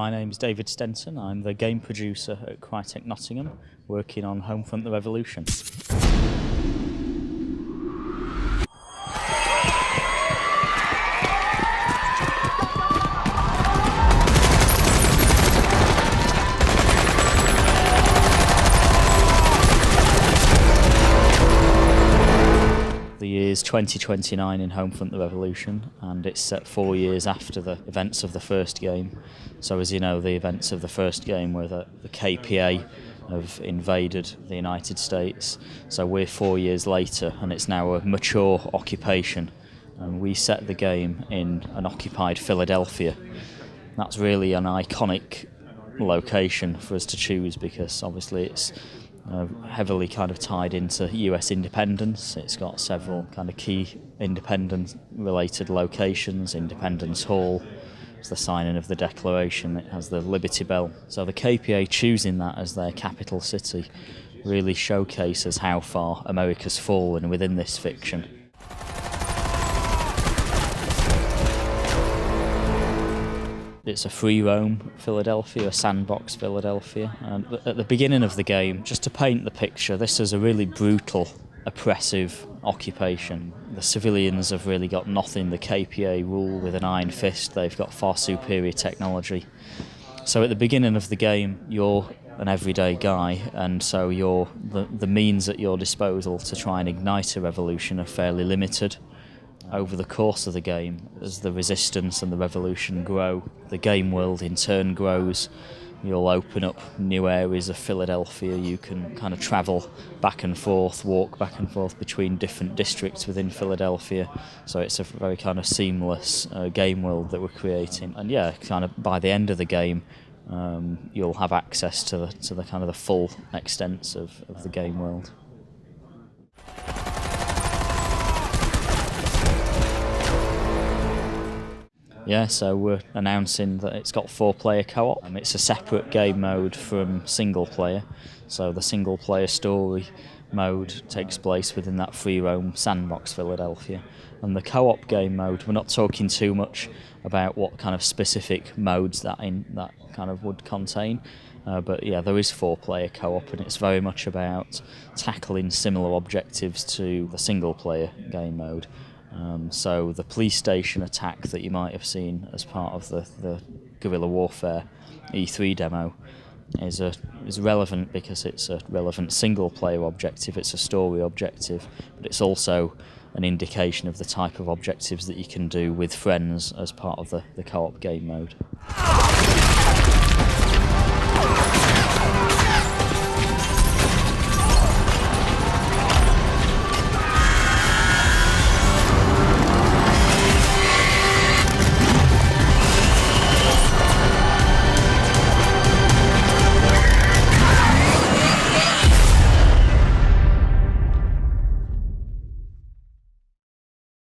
My name is David Stenton. I'm the game producer at Crytek Nottingham, working on Homefront the Revolution. The year's 2029 in Homefront the Revolution, and it's set 4 years after the events of the first game. So as you know, the events of the first game were that the KPA have invaded the United States. So we're 4 years later, and it's now a mature occupation. And we set the game in an occupied Philadelphia. That's really an iconic location for us to choose because obviously it's heavily kind of tied into US independence. It's got several kind of key independence related locations. Independence Hall, it's the signing of the Declaration, it has the Liberty Bell. So the KPA choosing that as their capital city really showcases how far America's fallen within this fiction. It's a free roam Philadelphia, a sandbox Philadelphia. And at the beginning of the game, just to paint the picture, this is a really brutal, oppressive occupation. The civilians have really got nothing. The KPA rule with an iron fist. They've got far superior technology. So at the beginning of the game, you're an everyday guy, and so the means at your disposal to try and ignite a revolution are fairly limited. Over the course of the game, as the resistance and the revolution grow, the game world in turn grows. You'll open up new areas of Philadelphia. You can kind of travel back and forth, walk back and forth between different districts within Philadelphia. So it's a very kind of seamless game world that we're creating. And yeah, kind of by the end of the game, you'll have access to the kind of the full extent of the game world. Yeah, so we're announcing that it's got 4-player co-op. It's a separate game mode from single player. So the single player story mode takes place within that free roam sandbox Philadelphia. And the co-op game mode, we're not talking too much about what kind of specific modes that kind of would contain. But yeah, there is 4-player co-op, and it's very much about tackling similar objectives to the single player game mode. So the police station attack that you might have seen as part of the guerrilla warfare E3 demo is relevant because it's a relevant single player objective, it's a story objective, but it's also an indication of the type of objectives that you can do with friends as part of the co-op game mode.